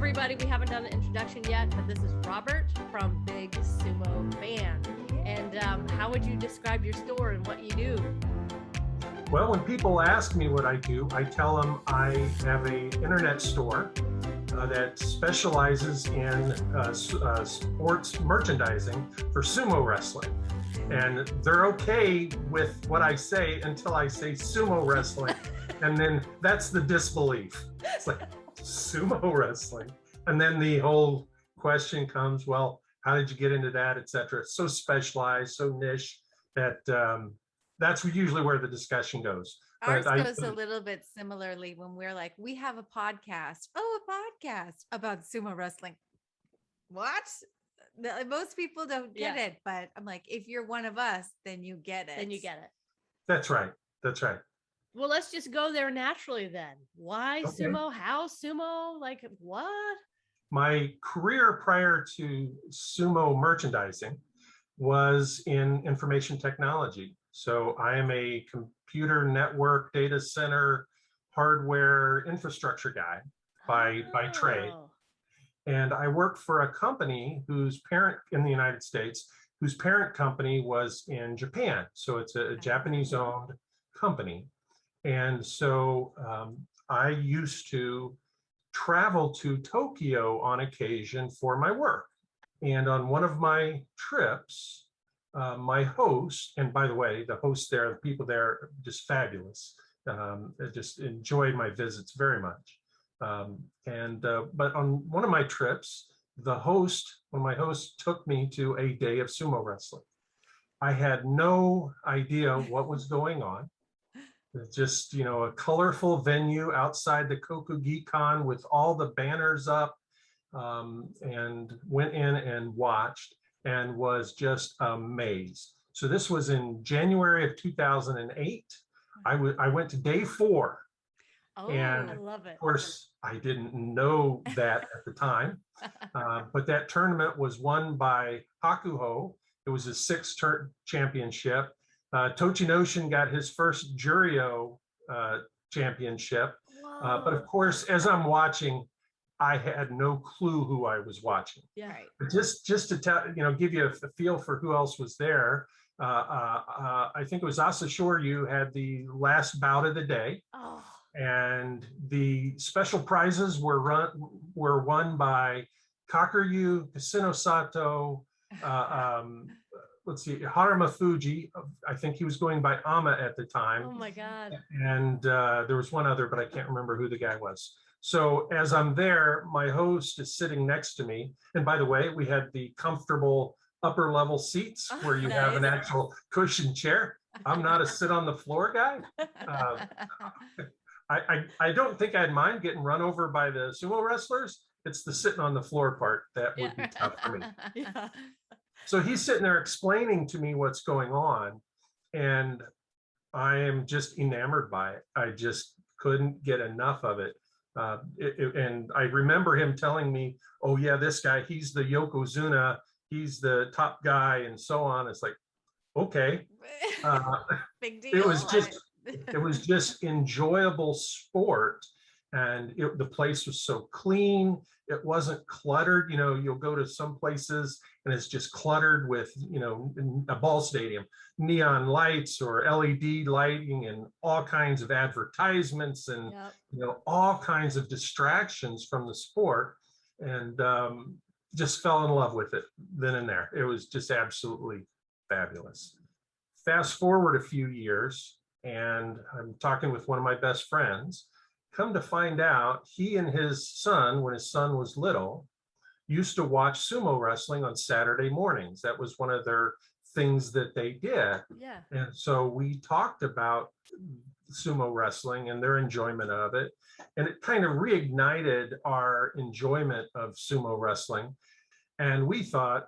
everybody. We haven't done an introduction yet, but this is Robert from BigSUMOfan. And how would you describe your store and what you do? Well, when people ask me what I do, I tell them I have an internet store that specializes in sports merchandising for sumo wrestling. And they're okay with what I say until I say sumo wrestling. And then that's the disbelief. It's like, sumo wrestling? And then the whole question comes, well, how did you get into that, et cetera? It's so specialized, so niche that that's usually where the discussion goes. Ours goes a little bit similarly when we're like, we have a podcast. Oh, a podcast about sumo wrestling. What? Most people don't get it, but I'm like, if you're one of us, then you get it. Then you get it. That's right. That's right. Well, let's just go there naturally then. Why sumo? How sumo? Like what? My career prior to sumo merchandising was in information technology. So I am a computer network, data center, hardware infrastructure guy by trade. And I worked for a company whose parent in the United States, whose parent company was in Japan. So it's a Japanese owned company. And so I used to travel to Tokyo on occasion for my work. And on one of my trips, my host, and by the way, the hosts there, the people there are just fabulous. I just enjoyed my visits very much. But on one of my trips, when my host took me to a day of sumo wrestling, I had no idea what was going on. It's just, a colorful venue outside the Kokugikan with all the banners up, and went in and watched and was just amazed. So this was in January of 2008. I went to day 4. Oh, and I love it. Of course, I didn't know that at the time, but that tournament was won by Hakuho. It was his 6th championship. Tochinoshin got his first Juryo championship. But of course, as I'm watching, I had no clue who I was watching. Yeah. Right. But just to tell, give you a feel for who else was there. I think it was Asashoryu had the last bout of the day. Oh. And the special prizes were won by Kakuryu, Kasino Sato, let's see, Haruma Fuji. I think he was going by Ama at the time. Oh my God. And there was one other, but I can't remember who the guy was. So as I'm there, my host is sitting next to me. And by the way, we had the comfortable upper level seats where you have an actual cushion chair. I'm not a sit on the floor guy. I don't think I'd mind getting run over by the sumo wrestlers. It's the sitting on the floor part that would be tough for me. Yeah. So he's sitting there explaining to me what's going on, and I am just enamored by it. I just couldn't get enough of it. And I remember him telling me, oh yeah, this guy, he's the Yokozuna, he's the top guy, and so on. It's like, okay. Big deal. It was just enjoyable sport, and the place was so clean. It wasn't cluttered. You'll go to some places and it's just cluttered with, a ball stadium, neon lights or LED lighting and all kinds of advertisements and, all kinds of distractions from the sport, and just fell in love with it then and there. It was just absolutely fabulous. Fast forward a few years, and I'm talking with one of my best friends. Come to find out, he and his son, when his son was little, used to watch sumo wrestling on Saturday mornings. That was one of their things that they did. Yeah. And so we talked about sumo wrestling and their enjoyment of it. And it kind of reignited our enjoyment of sumo wrestling. And we thought,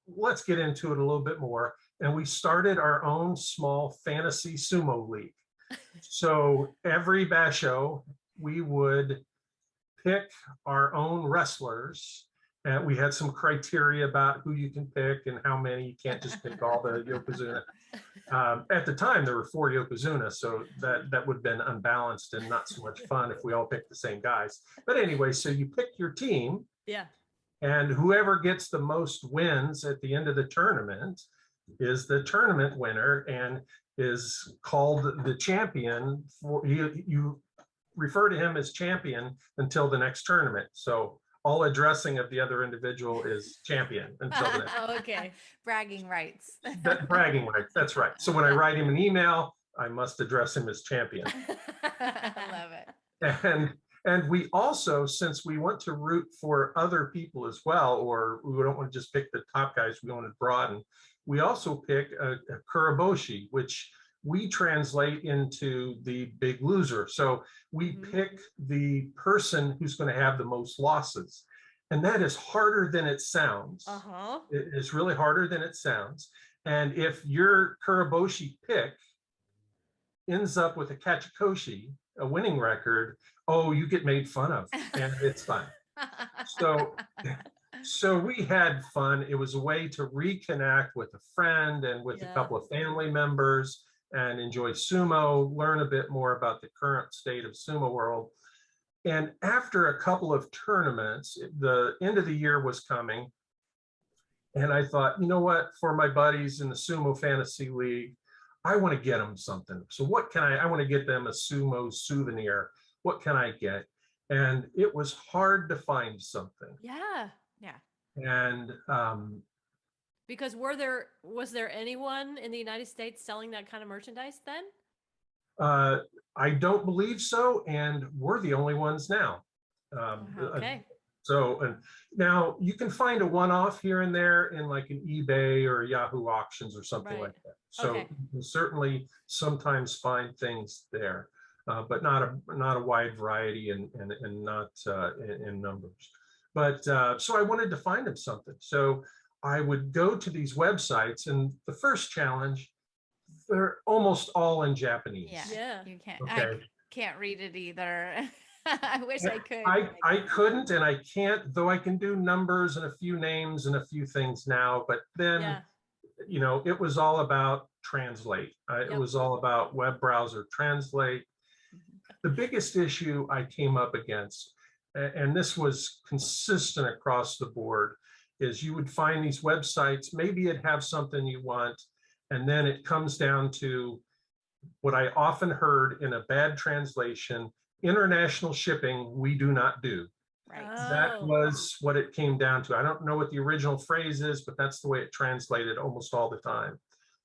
let's get into it a little bit more. And we started our own small fantasy sumo league. So every basho, we would pick our own wrestlers And we had some criteria about who you can pick and how many. You can't just pick all the Yokozuna. At the time, there were 4 Yokozuna, so that would have been unbalanced and not so much fun if we all picked the same guys. But anyway, so you pick your team, Yeah. and whoever gets the most wins at the end of the tournament is the tournament winner and is called the champion. For you refer to him as champion until the next tournament. So all addressing of the other individual is champion until the next. Oh, okay. Bragging rights. Bragging rights. That's right. So when I write him an email, I must address him as champion. I love it. And we also, since we want to root for other people as well, or we don't want to just pick the top guys, we want to broaden. We also pick a Kuroboshi, which we translate into the big loser. So we pick the person who's going to have the most losses. And that is harder than it sounds. Uh-huh. It is really harder than it sounds. And if your Kuroboshi pick ends up with a Kachikoshi, a winning record, oh, you get made fun of, and it's fun. So we had fun. It was a way to reconnect with a friend and with a couple of family members and enjoy sumo, learn a bit more about the current state of sumo world. And after a couple of tournaments, the end of the year was coming. And I thought, you know what, for my buddies in the Sumo Fantasy League, I want to get them something. So what can I want to get them a sumo souvenir. What can I get? And it was hard to find something. Yeah. And because was there anyone in the United States selling that kind of merchandise then? I don't believe so, and we're the only ones now. Okay. So, and now you can find a one-off here and there in like an eBay or Yahoo auctions or something like that. So you can certainly sometimes find things there, but not a wide variety and not in numbers. But so I wanted to find him something. So I would go to these websites, and the first challenge, they're almost all in Japanese. Yeah. You can't. Okay. I can't read it either. I wish I could. I couldn't, and I can't, though I can do numbers and a few names and a few things now. But then, you know, it was all about translate. It was all about web browser translate. The biggest issue I came up against, and this was consistent across the board, is you would find these websites, maybe it'd have something you want, and then it comes down to what I often heard in a bad translation: international shipping, we do not do. Right. That was what it came down to. I don't know what the original phrase is, but that's the way it translated almost all the time.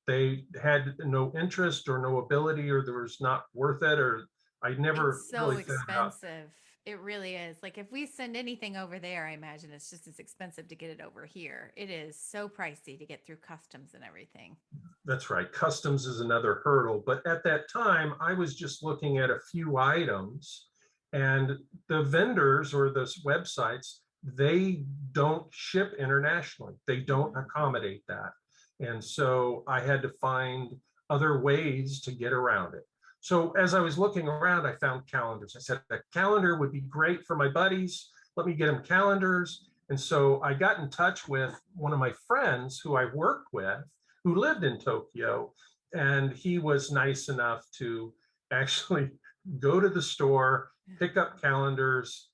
They had no interest or no ability, or there was not worth it, or I never It's so really figured out. expensive. It really is. Like if we send anything over there, I imagine it's just as expensive to get it over here. It is so pricey to get through customs and everything. That's right. Customs is another hurdle. But at that time, I was just looking at a few items, and the vendors or those websites, they don't ship internationally. They don't accommodate that. And so I had to find other ways to get around it. So as I was looking around, I found calendars. I said, a calendar would be great for my buddies. Let me get them calendars. And so I got in touch with one of my friends who I worked with, who lived in Tokyo, and he was nice enough to actually go to the store, pick up calendars,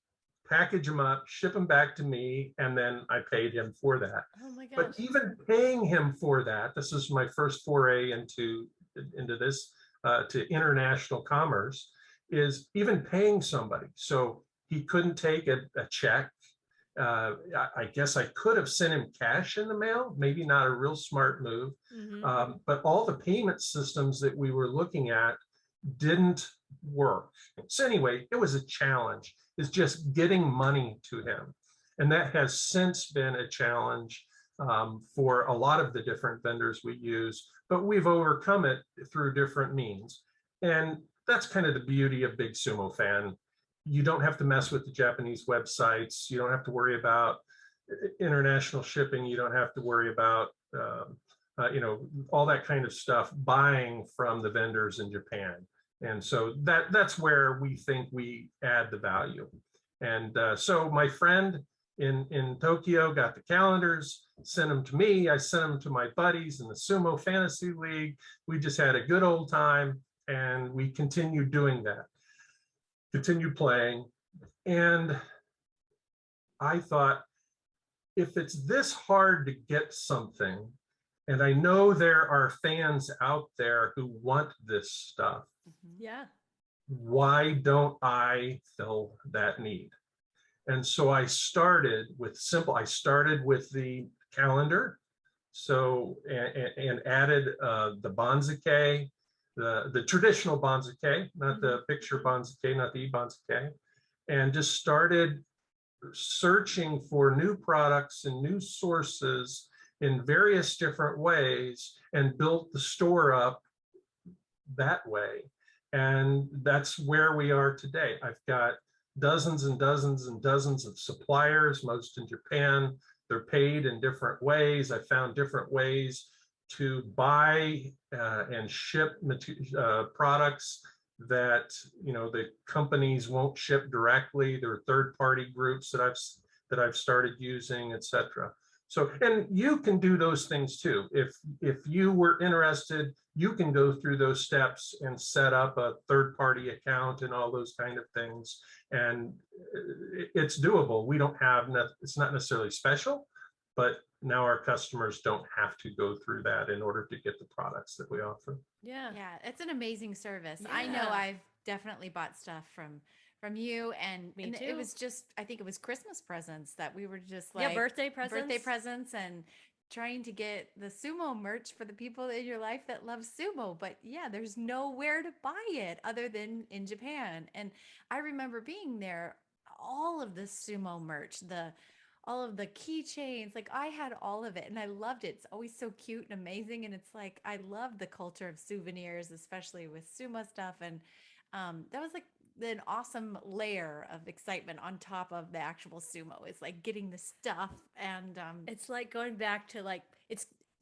package them up, ship them back to me, and then I paid him for that. Oh my gosh. But even paying him for that, this is my first foray into this, to international commerce, is even paying somebody. So he couldn't take a check. I guess I could have sent him cash in the mail, maybe not a real smart move. But all the payment systems that we were looking at didn't work. So anyway, it was a challenge, is just getting money to him. And that has since been a challenge for a lot of the different vendors we use, but we've overcome it through different means. And that's kind of the beauty of BigSUMOfan. You don't have to mess with the Japanese websites. You don't have to worry about international shipping. You don't have to worry about, you know, all that kind of stuff, buying from the vendors in Japan. And so that's where we think we add the value. And so my friend in Tokyo, got the calendars, sent them to me. I sent them to my buddies in the Sumo Fantasy League. We just had a good old time, and we continued doing that, continued playing. And I thought, if it's this hard to get something, and I know there are fans out there who want this stuff, Yeah. why don't I fill that need? And so I started with the calendar. So, and added the Banzuke, the traditional Banzuke, not the picture Banzuke, not the e-Banzuke, and just started searching for new products and new sources in various different ways and built the store up that way. And that's where we are today. I've got dozens and dozens and dozens of suppliers, most in Japan. They're paid in different ways. I found different ways to buy and ship products that, you know, the companies won't ship directly. There are third-party groups that I've started using, etc. So, and you can do those things too. If you were interested, you can go through those steps and set up a third-party account and all those kind of things. And it's doable. We don't have, it's not necessarily special, but now our customers don't have to go through that in order to get the products that we offer. Yeah. Yeah, it's an amazing service. I know Yeah. I've definitely bought stuff from you, and, Me and too. it was just, I think it was Christmas presents that we were just Yeah, like birthday presents. and trying to get the Sumo merch for the people in your life that love Sumo. But yeah, there's nowhere to buy it other than in Japan. And I remember being there, all of the Sumo merch, all of the keychains, like I had all of it and I loved it. It's always so cute and amazing. And it's like, I love the culture of souvenirs, especially with Sumo stuff. And that was like an awesome layer of excitement on top of the actual Sumo. It's like getting the stuff and It's like going back to like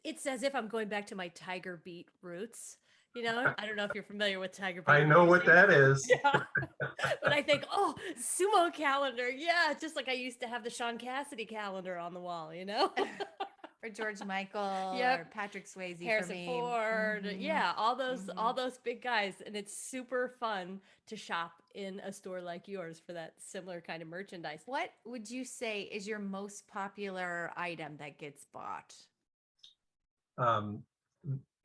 it's as if I'm going back to my Tiger Beat roots. You know, I don't know if you're familiar with Tiger Beat I know what music. that is. Yeah. But I think, oh, sumo calendar. Yeah, just like I used to have the Sean Cassidy calendar on the wall, you know? or George Michael Yep. or Patrick Swayze Harrison for me. Ford. Mhm. Yeah, all Mhm. those big guys, and it's super fun to shop in a store like yours for that similar kind of merchandise. What would you say is your most popular item that gets bought? Um,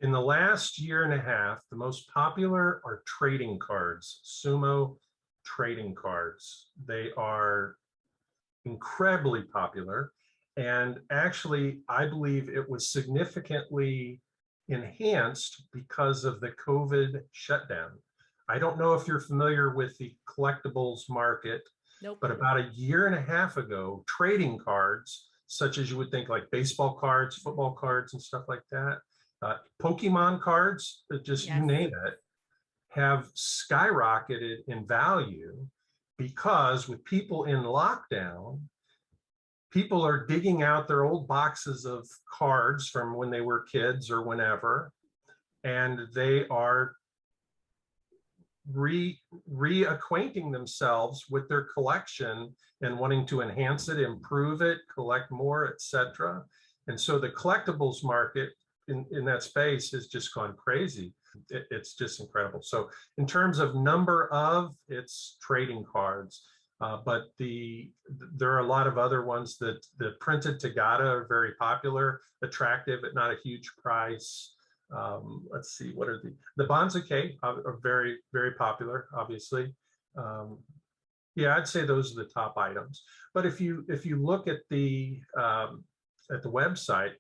in the last year and a half, the most popular are trading cards, Sumo trading cards. They are incredibly popular. And actually, I believe it was significantly enhanced because of the COVID shutdown. I don't know if you're familiar with the collectibles market, Nope. but about a year and a half ago, trading cards, such as you would think like baseball cards, football cards, and stuff like that, Pokemon cards, just you Yes. name it, have skyrocketed in value because with people in lockdown, people are digging out their old boxes of cards from when they were kids or whenever, and they are reacquainting themselves with their collection and wanting to enhance it, improve it, collect more, etc. And so the collectibles market in that space has just gone crazy. It's just incredible. So in terms of number of, it's trading cards. But there are a lot of other ones that the printed Tagata are very popular, attractive at not a huge price. Let's see, what are the Banzuke are very, very popular, obviously. Yeah, I'd say those are the top items. But if you look at the website,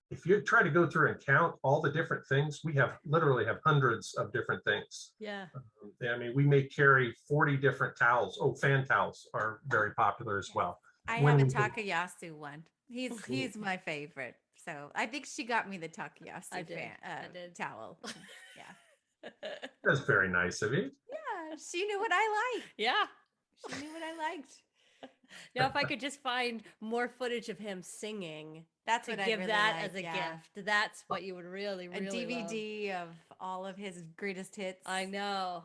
if you try to go through and count all the different things, we literally have hundreds of different things. Yeah. I mean, we may carry 40 different towels. Oh, fan towels are very popular as well. I When have a we can- Takayasu one. He's my favorite. So I think she got me the Takayasu I did. I did. towel. Yeah. That's very nice of you. Yeah, she knew what I liked. Yeah. She knew what I liked. Now, if I could just find more footage of him singing, That's to what I give really that like, as a yeah. gift, that's what you would really, A really love. DVD of all of his greatest hits. I know.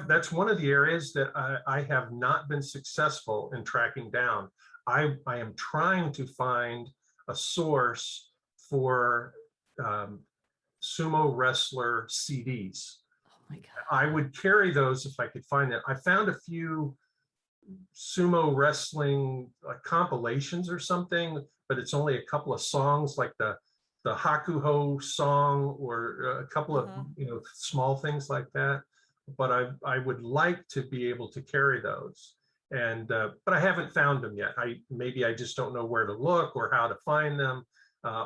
That's one of the areas that I have not been successful in tracking down. I am trying to find a source for sumo wrestler CDs. Oh my God. I would carry those if I could find them. I found a few sumo wrestling compilations or something, but it's only a couple of songs, like the Hakuho song, or a couple of small things like that. But I would like to be able to carry those, and but I haven't found them yet. Maybe I just don't know where to look or how to find them,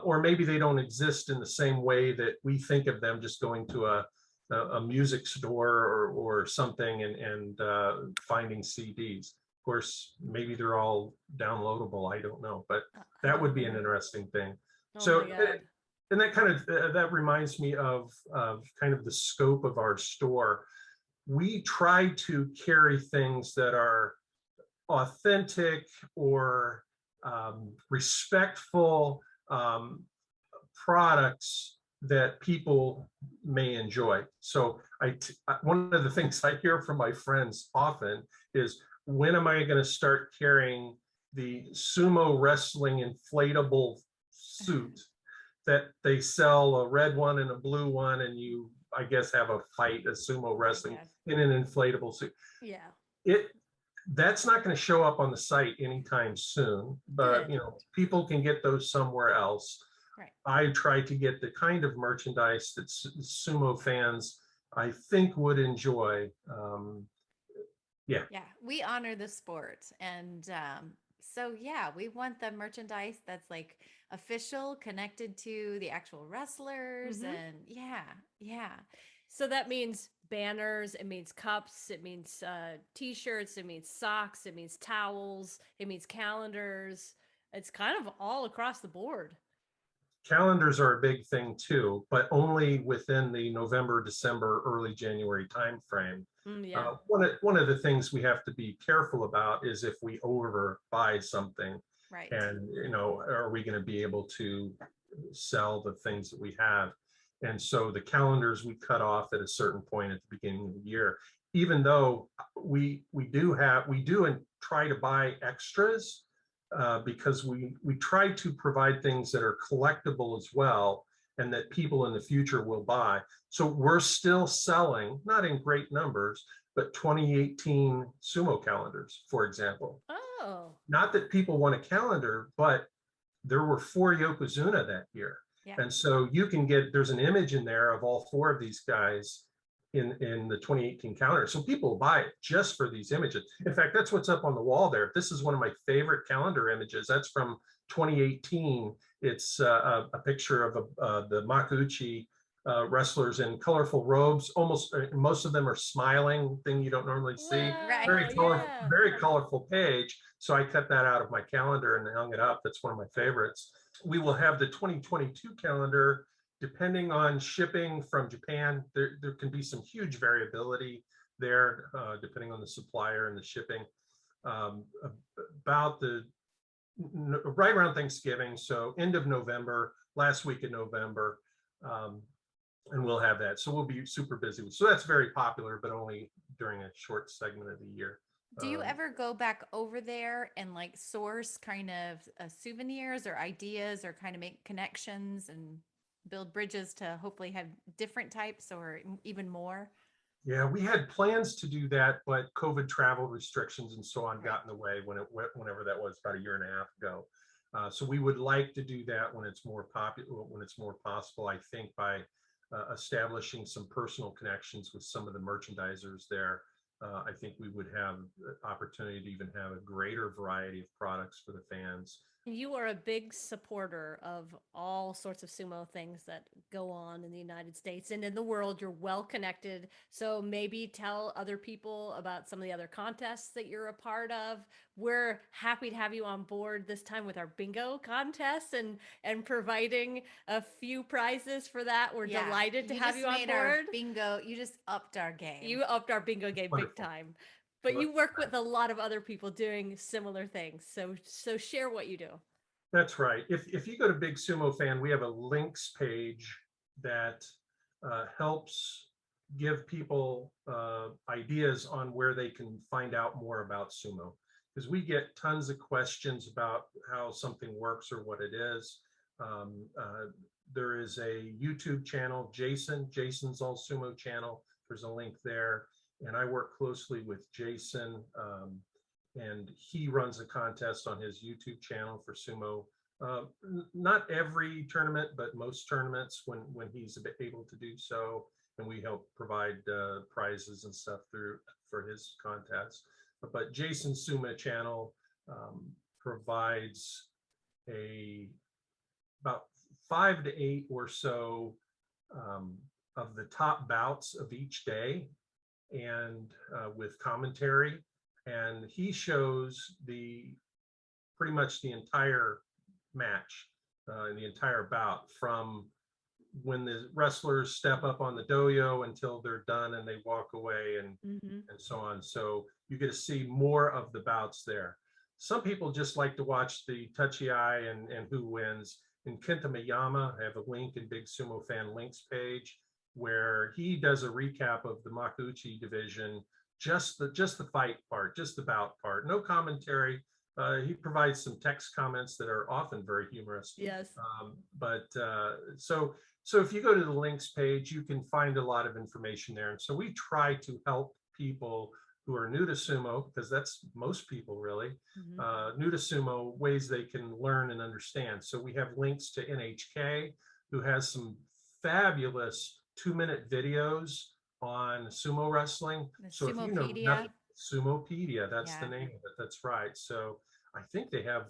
or maybe they don't exist in the same way that we think of them, just going to a music store or something and finding CDs. Of course, maybe they're all downloadable. I don't know, but that would be an interesting thing. Oh So, my God. and that kind of that reminds me of kind of the scope of our store. We try to carry things that are authentic or respectful products that people may enjoy. So one of the things I hear from my friends often is, when am I going to start carrying the sumo wrestling inflatable suit that they sell, a red one and a blue one, and you, I guess, have a fight, a sumo wrestling in an inflatable suit. Yeah. That's not going to show up on the site anytime soon, but Good. people can get those somewhere else. Right. I try to get the kind of merchandise that sumo fans, I think, would enjoy. Yeah. We honor the sport, and so we want the merchandise that's like official, connected to the actual wrestlers, and yeah. So that means banners, it means cups, it means t-shirts, it means socks, it means towels, it means calendars. It's kind of all across the board. Calendars are a big thing too, but only within the November, December, early January timeframe. Yeah. One of the things we have to be careful about is if we overbuy something, right. and are we going to be able to sell the things that we have? And so the calendars we cut off at a certain point at the beginning of the year, even though we do and try to buy extras, because we try to provide things that are collectible as well, and that people in the future will buy. So we're still selling, not in great numbers, but 2018 sumo calendars, for example. Oh. Not that people want a calendar, but there were 4 Yokozuna that year. Yeah. And so you can there's an image in there of all 4 of these guys in the 2018 calendar. So people buy it just for these images. In fact, that's what's up on the wall there. This is one of my favorite calendar images. That's from 2018. It's a picture of the Makuuchi wrestlers in colorful robes. Almost most of them are smiling, thing you don't normally see. Right. Very colorful page. So I cut that out of my calendar and hung it up. That's one of my favorites. We will have the 2022 calendar. Depending on shipping from Japan, there can be some huge variability there, depending on the supplier and the shipping. About right around Thanksgiving, so end of November, last week of November, and we'll have that. So we'll be super busy. So that's very popular, but only during a short segment of the year. Do you ever go back over there and like source kind of souvenirs or ideas, or kind of make connections and build bridges to hopefully have different types or even more? Yeah, we had plans to do that, but COVID travel restrictions and so on got in the way whenever that was, about a year and a half ago. So we would like to do that when it's more popular, when it's more possible. I think by establishing some personal connections with some of the merchandisers there, I think we would have opportunity to even have a greater variety of products for the fans. You are a big supporter of all sorts of sumo things that go on in the United States and in the world. You're well connected. So maybe tell other people about some of the other contests that you're a part of. We're happy to have you on board this time with our bingo contest and providing a few prizes for that. We're delighted to have you on board. Bingo, you just upped our game. You upped our bingo game big time. But you work with a lot of other people doing similar things. So share what you do. That's right. If you go to BigSUMOfan, we have a links page that helps give people ideas on where they can find out more about sumo. because we get tons of questions about how something works or what it is. Um, there is a YouTube channel, Jason's All Sumo channel. There's a link there. And I work closely with Jason, and he runs a contest on his YouTube channel for sumo. Not every tournament, but most tournaments when he's able to do so. And we help provide prizes and stuff for his contest. But Jason's Sumo channel provides about 5 to 8 or so of the top bouts of each day, and with commentary. And he shows pretty much the entire match and the entire bout, from when the wrestlers step up on the doyo until they're done and they walk away, and so on. So you get to see more of the bouts there. Some people just like to watch the touchy eye and who wins. In Kenta Miyama, I have a link in BigSUMOfan links page where he does a recap of the Makuuchi division, just the fight part, just the bout part, no commentary. He provides some text comments that are often very humorous. Yes. So if you go to the links page, you can find a lot of information there. And so we try to help people who are new to sumo, because that's most people really, new to sumo, ways they can learn and understand. So we have links to NHK, who has some fabulous 2-minute videos on sumo wrestling. So if you know nothing, Sumopedia, that's the name of it. That's right. So I think they have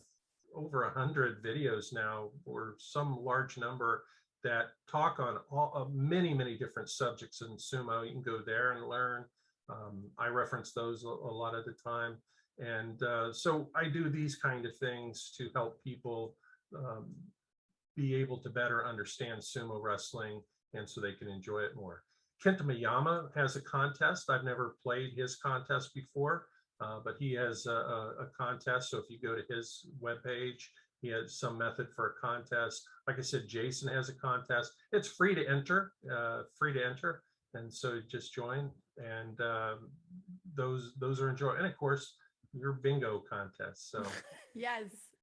over 100 videos now, or some large number, that talk on many different subjects in sumo. You can go there and learn. I reference those a lot of the time. And so I do these kind of things to help people be able to better understand sumo wrestling, and so they can enjoy it more. Kenta Miyama has a contest. I've never played his contest before, but he has a contest. So if you go to his webpage, he has some method for a contest. Like I said, Jason has a contest. It's free to enter, and so just join. And those are enjoyable. And of course, your bingo contest. So yes,